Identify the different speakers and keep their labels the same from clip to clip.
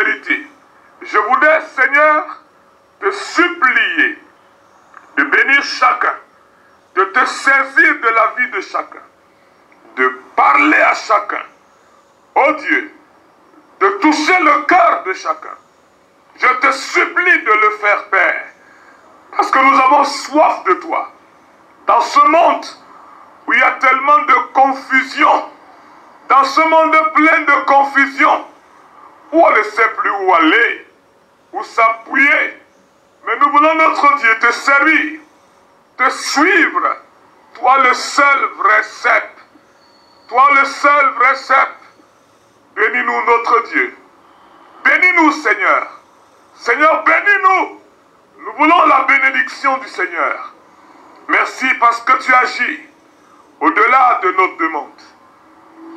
Speaker 1: vérité, je voudrais, Seigneur, te supplier de bénir chacun, de te saisir de la vie de chacun, de parler à chacun. Oh Dieu, de toucher le cœur de chacun. Je te supplie de le faire, Père, parce que nous avons soif de toi. Dans ce monde où il y a tellement de confusion, dans ce monde plein de confusion, où on ne sait plus où aller, où s'appuyer, mais nous voulons, notre Dieu, te servir, te suivre, toi le seul vrai cep, toi le seul vrai cep. Bénis-nous, notre Dieu. Bénis-nous, Seigneur. Seigneur, bénis-nous. Nous voulons la bénédiction du Seigneur. Merci parce que tu agis au-delà de notre demande.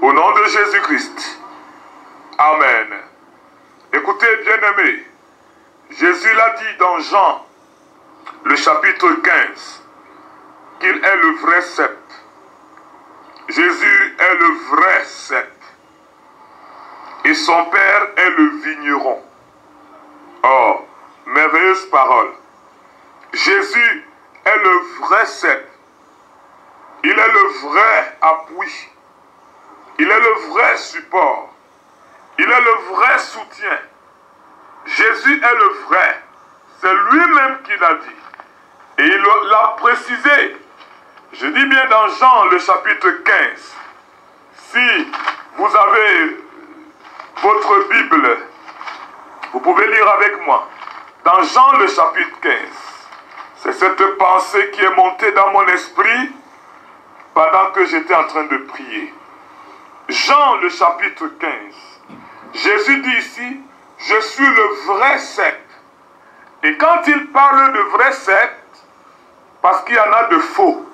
Speaker 1: Au nom de Jésus-Christ. Amen. Écoutez, bien-aimés, Jésus l'a dit dans Jean, le chapitre 15, qu'il est le vrai cep. Jésus est le vrai cep. Et son père est le vigneron. Oh, merveilleuse parole. Jésus est le vrai cep. Il est le vrai appui. Il est le vrai support. Il est le vrai soutien. Jésus est le vrai. C'est lui-même qui l'a dit. Et il l'a précisé. Je dis bien dans Jean le chapitre 15. Si vous avez votre Bible, vous pouvez lire avec moi. Dans Jean le chapitre 15. C'est cette pensée qui est montée dans mon esprit pendant que j'étais en train de prier. Jean le chapitre 15. Jésus dit ici, je suis le vrai cep. Et quand il parle de vrai cep, parce qu'il y en a de faux,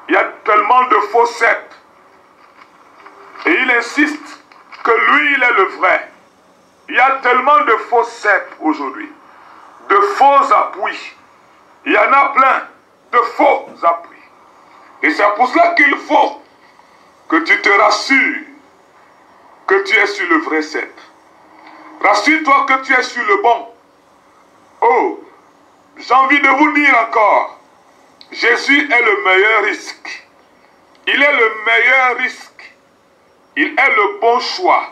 Speaker 1: il y a tellement de faux cep. Et il insiste que lui, il est le vrai. Il y a tellement de faux cep aujourd'hui, de faux appuis. Il y en a plein de faux appuis. Et c'est pour cela qu'il faut que tu te rassures que tu es sur le vrai cep. Rassure-toi que tu es sur le bon. Oh, j'ai envie de vous dire encore, Jésus est le meilleur risque. Il est le meilleur risque. Il est le bon choix.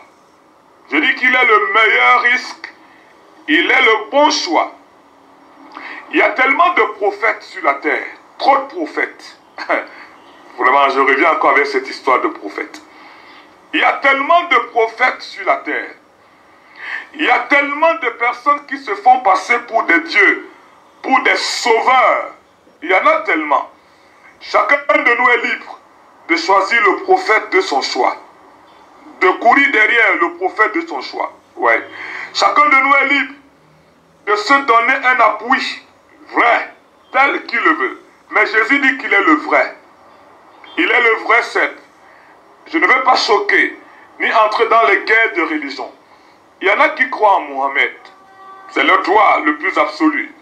Speaker 1: Je dis qu'il est le meilleur risque. Il est le bon choix. Il y a tellement de prophètes sur la terre. Trop de prophètes. Vraiment, je reviens encore avec cette histoire de prophètes. Il y a tellement de prophètes sur la terre. Il y a tellement de personnes qui se font passer pour des dieux, pour des sauveurs. Il y en a tellement. Chacun de nous est libre de choisir le prophète de son choix. De courir derrière le prophète de son choix. Ouais. Chacun de nous est libre de se donner un appui vrai, tel qu'il le veut. Mais Jésus dit qu'il est le vrai. Il est le vrai cep. Je ne veux pas choquer, ni entrer dans les guerres de religion. Il y en a qui croient en Mohamed. C'est le droit le plus absolu.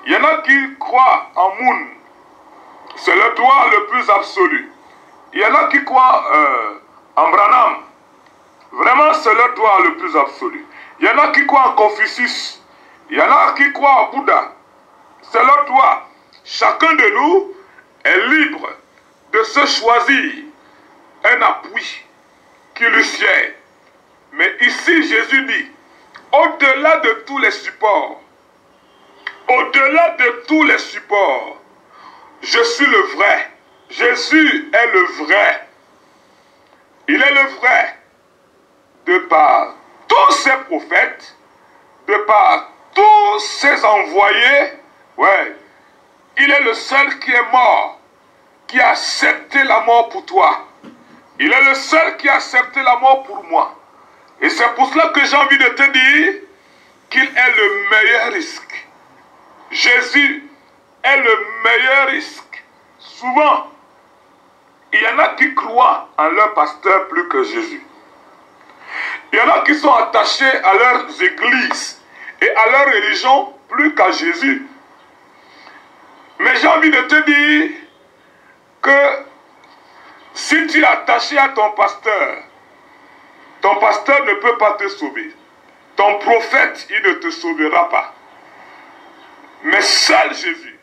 Speaker 1: Il y en a qui croient en Moon. C'est le droit le plus absolu. Il y en a qui croient en Branham. Vraiment, c'est le droit le plus absolu. Il y en a qui croient en Confucius. Il y en a qui croient en Bouddha. C'est leur droit. Chacun de nous est libre de se choisir un appui qui lui sied. Mais ici, Jésus dit, au-delà de tous les supports, au-delà de tous les supports, je suis le vrai. Jésus est le vrai. Il est le vrai. De par tous ces prophètes, de par tous ces envoyés, ouais, il est le seul qui est mort, qui a accepté la mort pour toi. Il est le seul qui a accepté la mort pour moi. Et c'est pour cela que j'ai envie de te dire qu'il est le meilleur risque. Jésus est le meilleur risque. Souvent, il y en a qui croient en leur pasteur plus que Jésus. Il y en a qui sont attachés à leurs églises et à leur religion plus qu'à Jésus. Mais j'ai envie de te dire que si tu es attaché à ton pasteur ne peut pas te sauver. ton prophète, il ne te sauvera pas. Mais seul Jésus.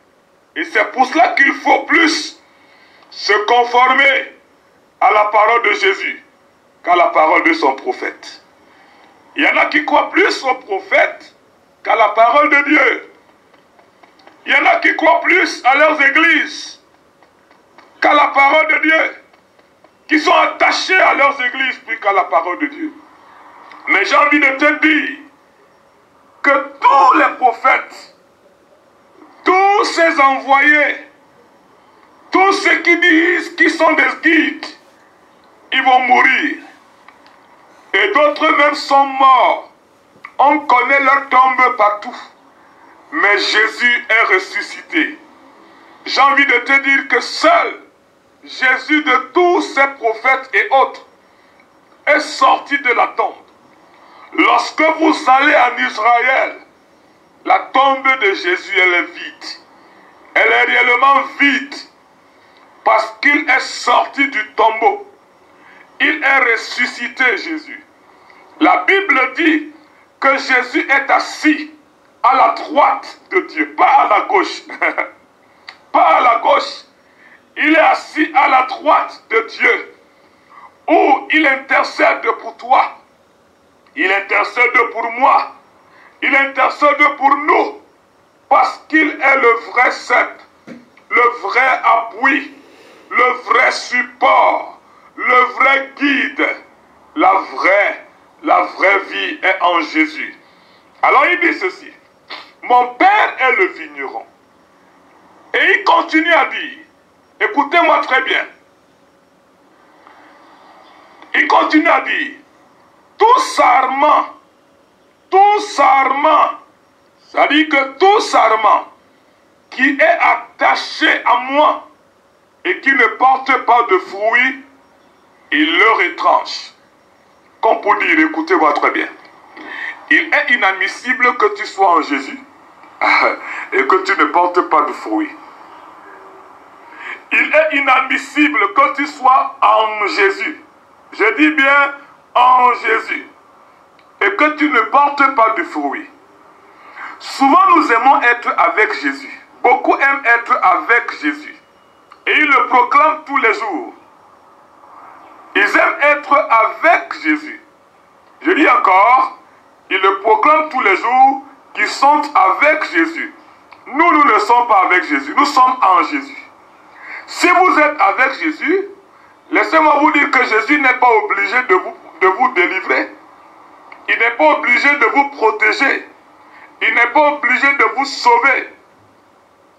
Speaker 1: Et c'est pour cela qu'il faut plus se conformer à la parole de Jésus qu'à la parole de son prophète. Il y en a qui croient plus au prophète qu'à la parole de Dieu. Il y en a qui croient plus à leurs églises qu'à la parole de Dieu. Qui sont attachés à leurs églises plus qu'à la parole de Dieu. Mais j'ai envie de te dire que tous les prophètes, tous ces envoyés, tous ceux qui disent qu'ils sont des guides, ils vont mourir. Et d'autres même sont morts. On connaît leur tombe partout. Mais Jésus est ressuscité. J'ai envie de te dire que seul Jésus de tous ces prophètes et autres est sorti de la tombe. Lorsque vous allez en Israël, la tombe de Jésus, elle est vide. Elle est réellement vide parce qu'il est sorti du tombeau. Il est ressuscité, Jésus. La Bible dit que Jésus est assis à la droite de Dieu, pas à la gauche. Pas à la gauche. Il est assis à la droite de Dieu, où il intercède pour toi. Il intercède pour moi. Il intercède pour nous. Parce qu'il est le vrai cep, le vrai appui, le vrai support, le vrai guide. La vraie vie est en Jésus. Alors il dit ceci. Mon Père est le vigneron. Et il continue à dire, écoutez-moi très bien. Il continue à dire, tout sarment, ça dit que tout sarment qui est attaché à moi et qui ne porte pas de fruits, il le retranche. Comme pour dire, écoutez-moi très bien. Il est inadmissible que tu sois en Jésus et que tu ne portes pas de fruits. Il est inadmissible que tu sois en Jésus. Je dis bien en Jésus. Et que tu ne portes pas de fruits. Souvent nous aimons être avec Jésus. Beaucoup aiment être avec Jésus. Et ils le proclament tous les jours. Ils aiment être avec Jésus. Je dis encore, ils le proclament tous les jours qu'ils sont avec Jésus. Nous ne sommes pas avec Jésus. Nous sommes en Jésus. Si vous êtes avec Jésus, laissez-moi vous dire que Jésus n'est pas obligé de vous délivrer. Il n'est pas obligé de vous protéger. Il n'est pas obligé de vous sauver.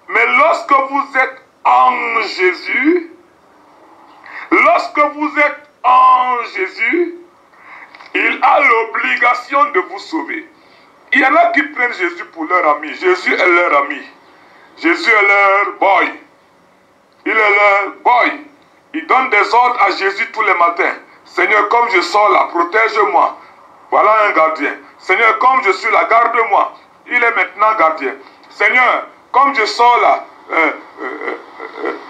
Speaker 1: Mais lorsque vous êtes en Jésus, il a l'obligation de vous sauver. Il y en a qui prennent Jésus pour leur ami. Jésus est leur ami. Jésus est leur boy. Il est leur boy. Il donne des ordres à Jésus tous les matins. Seigneur, comme je sors là, protège-moi. Voilà un gardien. Seigneur, comme je suis là, garde-moi. Il est maintenant gardien. Seigneur, comme je sors là,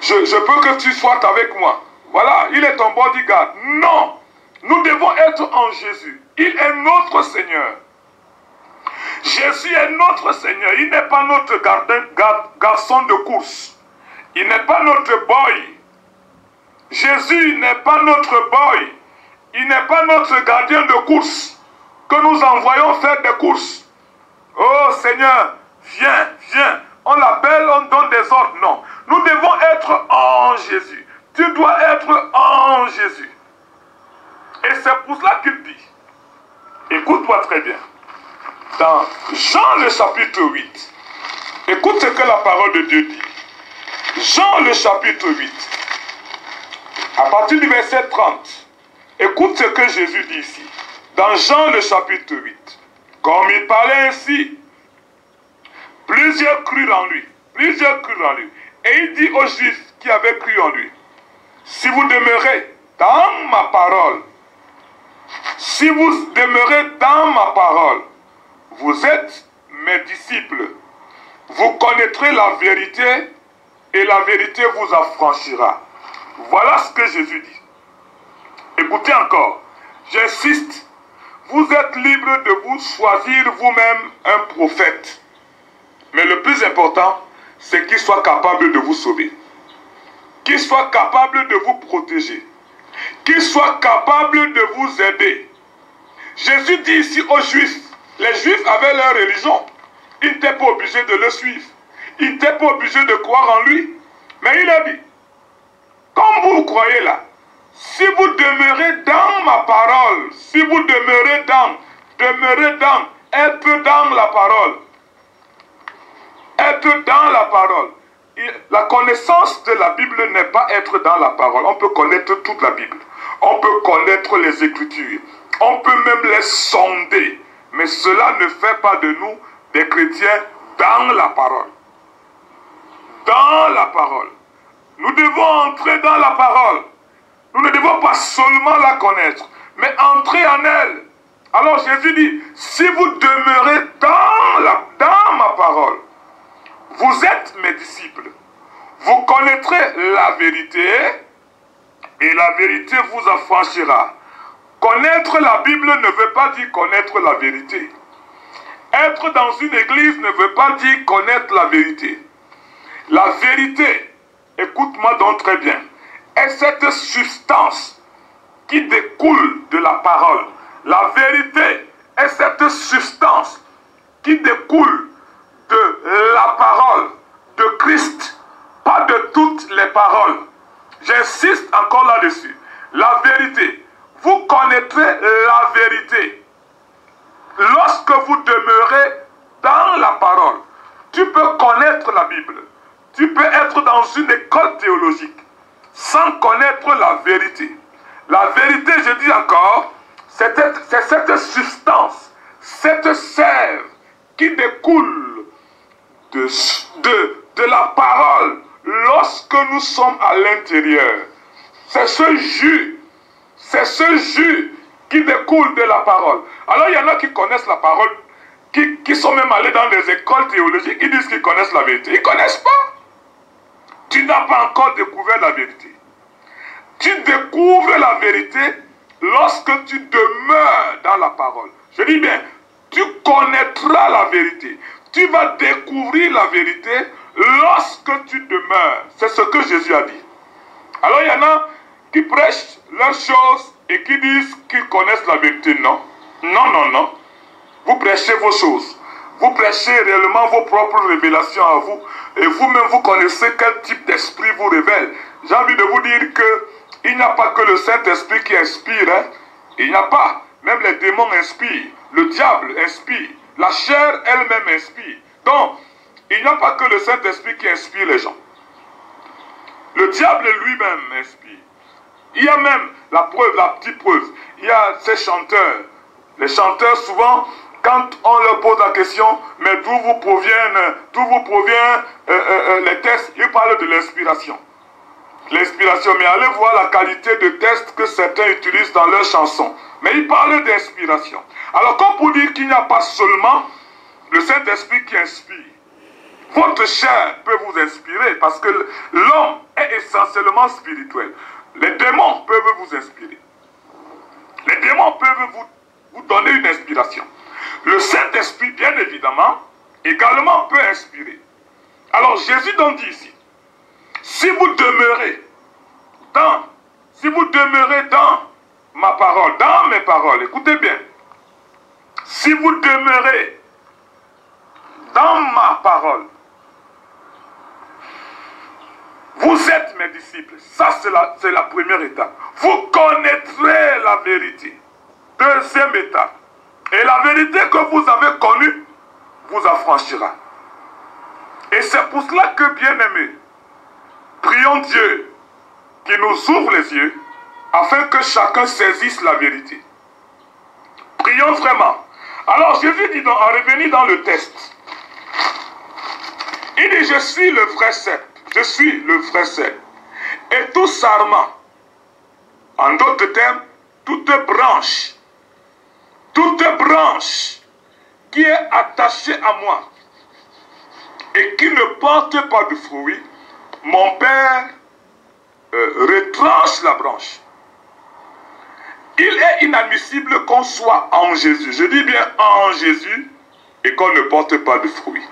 Speaker 1: je peux que tu sois avec moi. Voilà, il est ton bodyguard. Non, nous devons être en Jésus. Il est notre Seigneur. Jésus est notre Seigneur. Il n'est pas notre garçon de course. Il n'est pas notre boy. Jésus n'est pas notre boy. Il n'est pas notre gardien de course que nous envoyons faire des courses. Oh Seigneur, viens, viens. On l'appelle, on donne des ordres. Non, nous devons être en Jésus. Tu dois être en Jésus. Et c'est pour cela qu'il dit, écoute-moi très bien, dans Jean le chapitre 8, écoute ce que la parole de Dieu dit. Jean le chapitre 8, à partir du verset 30, écoute ce que Jésus dit ici. Dans Jean le chapitre 8, comme il parlait ainsi, plusieurs crurent en lui. Et il dit aux Juifs qui avaient cru en lui, si vous demeurez dans ma parole, vous êtes mes disciples. Vous connaîtrez la vérité et la vérité vous affranchira. Voilà ce que Jésus dit. Écoutez encore, j'insiste. vous êtes libre de vous choisir vous-même un prophète. Mais le plus important, c'est qu'il soit capable de vous sauver. Qu'il soit capable de vous protéger. Qu'il soit capable de vous aider. Jésus dit ici aux Juifs, les Juifs avaient leur religion. Ils n'étaient pas obligés de le suivre. Ils n'étaient pas obligés de croire en lui. Mais il a dit, comme vous croyez là, si vous demeurez dans ma parole, si vous demeurez dans, être dans la parole, être dans la parole. La connaissance de la Bible n'est pas être dans la parole. On peut connaître toute la Bible. On peut connaître les Écritures. On peut même les sonder. Mais cela ne fait pas de nous des chrétiens dans la parole. Dans la parole. Nous devons entrer dans la parole. Nous ne devons pas seulement la connaître, mais entrer en elle. Alors Jésus dit, si vous demeurez dans ma parole, vous êtes mes disciples. Vous connaîtrez la vérité et la vérité vous affranchira. Connaître la Bible ne veut pas dire connaître la vérité. Être dans une église ne veut pas dire connaître la vérité. La vérité, écoute-moi donc très bien, est cette substance qui découle de la parole. La vérité est cette substance qui découle de la parole de Christ, pas de toutes les paroles. J'insiste encore là-dessus. La vérité, vous connaîtrez la vérité. Lorsque vous demeurez dans la parole, tu peux connaître la Bible. Tu peux être dans une école théologique sans connaître la vérité. La vérité, je dis encore, c'est cette substance, cette sève qui découle de la parole lorsque nous sommes à l'intérieur. C'est ce jus qui découle de la parole. Alors il y en a qui connaissent la parole, qui sont même allés dans des écoles théologiques, ils disent qu'ils connaissent la vérité. Ils ne connaissent pas. Tu n'as pas encore découvert la vérité. Tu découvres la vérité lorsque tu demeures dans la parole. Je dis bien, tu connaîtras la vérité. Tu vas découvrir la vérité lorsque tu demeures. C'est ce que Jésus a dit. Alors il y en a qui prêchent leurs choses et qui disent qu'ils connaissent la vérité. Non. Non, non, non. Vous prêchez vos choses. Vous prêchez réellement vos propres révélations à vous. Et vous-même, vous connaissez quel type d'esprit vous révèle. J'ai envie de vous dire que il n'y a pas que le Saint-Esprit qui inspire. Hein. Il n'y a pas. Même les démons inspirent. Le diable inspire. La chair elle-même inspire. Donc, il n'y a pas que le Saint-Esprit qui inspire les gens. Le diable lui-même inspire. Il y a même la preuve, la petite preuve. Il y a ces chanteurs. Les chanteurs, souvent, quand on leur pose la question, mais d'où vous proviennent les tests, ils parlent de l'inspiration. L'inspiration, mais allez voir la qualité de test que certains utilisent dans leurs chansons. Mais ils parlent d'inspiration. Alors, comme pour dire qu'il n'y a pas seulement le Saint-Esprit qui inspire, votre chair peut vous inspirer parce que l'homme est essentiellement spirituel. Les démons peuvent vous inspirer. Les démons peuvent vous donner une inspiration. Le Saint-Esprit, bien évidemment, également peut inspirer. Alors Jésus donc dit ici, si vous demeurez dans ma parole, dans mes paroles, écoutez bien, si vous demeurez dans ma parole, vous êtes mes disciples. Ça, c'est la première étape. Vous connaîtrez la vérité. Deuxième étape. Et la vérité que vous avez connue vous affranchira. Et c'est pour cela que, bien-aimés, prions Dieu qui nous ouvre les yeux afin que chacun saisisse la vérité. Prions vraiment. Alors Jésus dit, en revenir dans le texte, il dit, je suis le vrai cep. Je suis le vrai cep. Et tout sarment, en d'autres termes, toute branche qui est attachée à moi et qui ne porte pas de fruits, mon Père retranche la branche. Il est inadmissible qu'on soit en Jésus. Je dis bien en Jésus et qu'on ne porte pas de fruits.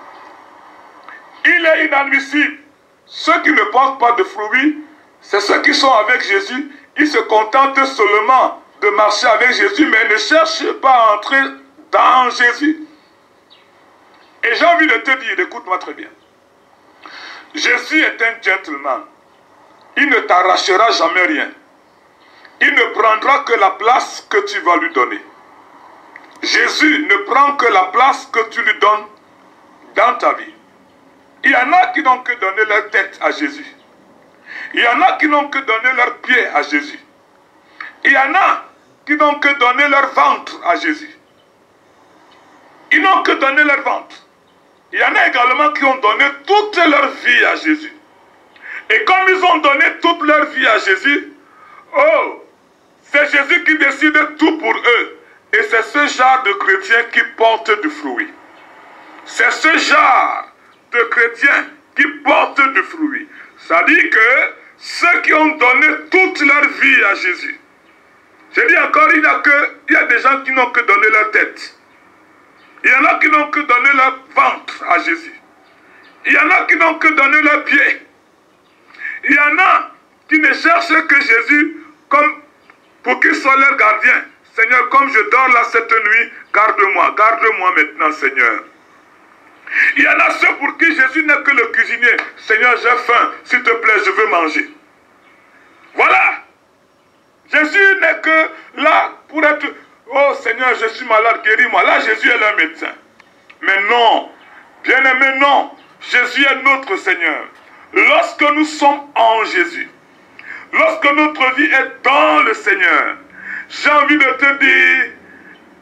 Speaker 1: Il est inadmissible. Ceux qui ne portent pas de fruits, c'est ceux qui sont avec Jésus. Ils se contentent seulement de marcher avec Jésus, mais ne cherchent pas à entrer dans Jésus. Et j'ai envie de te dire, écoute-moi très bien. Jésus est un gentleman. Il ne t'arrachera jamais rien. Il ne prendra que la place que tu vas lui donner. Jésus ne prend que la place que tu lui donnes dans ta vie. Il y en a qui n'ont que donné leur tête à Jésus. Il y en a qui n'ont que donné leurs pieds à Jésus. Il y en a qui n'ont que donné leur ventre à Jésus. Ils n'ont que donné leur ventre. Il y en a également qui ont donné toute leur vie à Jésus. Et comme ils ont donné toute leur vie à Jésus, oh, c'est Jésus qui décide tout pour eux. Et c'est ce genre de chrétiens qui portent du fruit. C'est ce genre de chrétiens qui portent du fruit. Ça dit que ceux qui ont donné toute leur vie à Jésus. Je dis encore, il y a des gens qui n'ont que donné leur tête. Il y en a qui n'ont que donné leur ventre à Jésus. Il y en a qui n'ont que donné leurs pieds. Il y en a qui ne cherchent que Jésus comme pour qu'il soit leur gardien. Seigneur, comme je dors là cette nuit, garde-moi maintenant, Seigneur. Il y en a ceux pour qui Jésus n'est que le cuisinier. Seigneur, j'ai faim, s'il te plaît, je veux manger. Voilà. Jésus n'est que là pour être... Oh Seigneur, je suis malade, guéris-moi. Là, Jésus est leur médecin. Mais non, bien-aimé, non. Jésus est notre Seigneur. Lorsque nous sommes en Jésus, lorsque notre vie est dans le Seigneur, j'ai envie de te dire,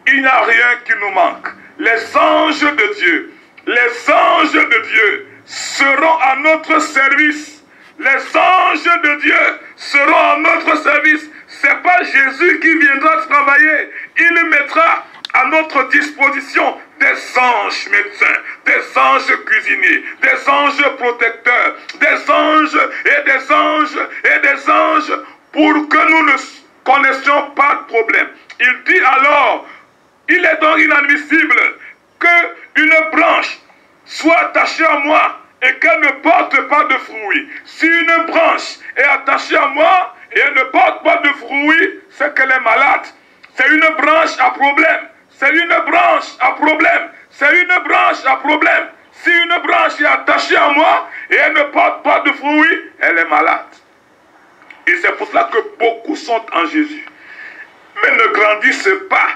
Speaker 1: il n'y a rien qui nous manque. Les anges de Dieu seront à notre service. Les anges de Dieu seront à notre service. Ce n'est pas Jésus qui viendra travailler. Il mettra à notre disposition des anges médecins, des anges cuisiniers, des anges protecteurs, des anges et des anges et des anges pour que nous ne connaissions pas de problème. Il dit alors, il est donc inadmissible qu'une branche soit attachée à moi et qu'elle ne porte pas de fruits. Si une branche est attachée à moi et elle ne porte pas de fruits, c'est qu'elle est malade. C'est une branche à problème. C'est une branche à problème. C'est une branche à problème. Si une branche est attachée à moi et elle ne porte pas de fruits, elle est malade. Et c'est pour cela que beaucoup sont en Jésus. Mais ne grandissent pas.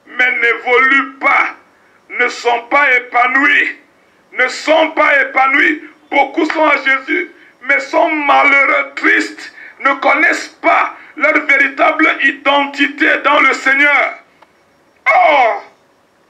Speaker 1: Mais n'évoluent pas. Ne sont pas épanouis. Ne sont pas épanouis. Beaucoup sont à Jésus, mais sont malheureux, tristes, ne connaissent pas leur véritable identité dans le Seigneur. Oh,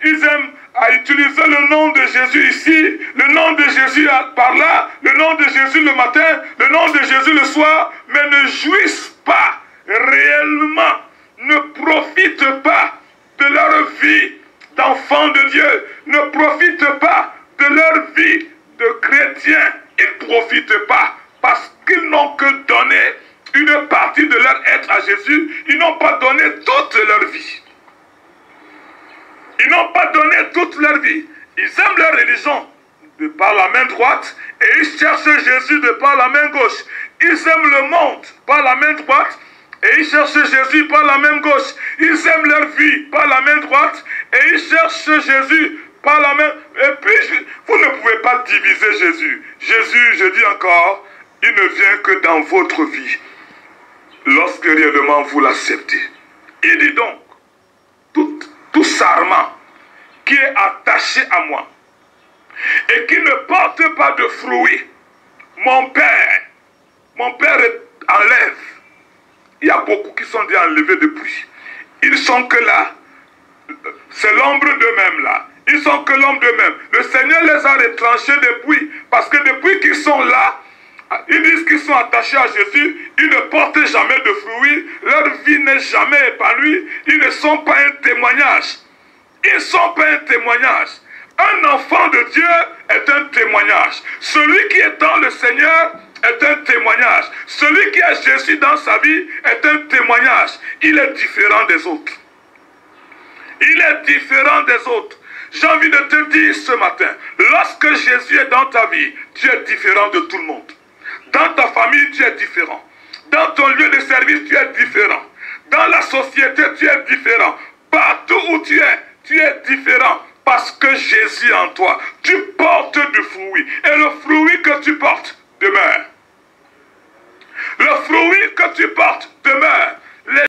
Speaker 1: ils aiment à utiliser le nom de Jésus ici, le nom de Jésus par là, le nom de Jésus le matin, le nom de Jésus le soir, mais ne jouissent pas réellement, ne profitent pas de leur vie d'enfants de Dieu, ne profitent pas de leur vie de chrétiens. Ils ne profitent pas parce qu'ils n'ont que donné une partie de leur être à Jésus. Ils n'ont pas donné toute leur vie. Ils n'ont pas donné toute leur vie. Ils aiment leur religion de par la main droite et ils cherchent Jésus de par la main gauche. Ils aiment le monde par la main droite et ils cherchent Jésus par la main gauche. Ils aiment leur vie par la main droite et ils cherchent Jésus par la main. Et puis, vous ne pouvez pas diviser Jésus. Jésus, je dis encore, il ne vient que dans votre vie. Lorsque réellement vous l'acceptez. Il dit donc, tout sarment qui est attaché à moi et qui ne porte pas de fruits, mon Père enlève. Il y a beaucoup qui sont déjà enlevés depuis. Ils sont que là. C'est l'ombre d'eux-mêmes là. Ils sont que l'ombre d'eux-mêmes. Le Seigneur les a retranchés depuis. Parce que depuis qu'ils sont là, ils disent qu'ils sont attachés à Jésus. Ils ne portent jamais de fruits. Leur vie n'est jamais épanouie. Ils ne sont pas un témoignage. Ils ne sont pas un témoignage. Un enfant de Dieu est un témoignage. Celui qui est dans le Seigneur est un témoignage. Celui qui a Jésus dans sa vie est un témoignage. Il est différent des autres. Il est différent des autres. J'ai envie de te dire ce matin, lorsque Jésus est dans ta vie, tu es différent de tout le monde. Dans ta famille, tu es différent. Dans ton lieu de service, tu es différent. Dans la société, tu es différent. Partout où tu es différent. Parce que Jésus est en toi. Tu portes du fruit. Et le fruit que tu portes demeure. Le fruit que tu portes demeure.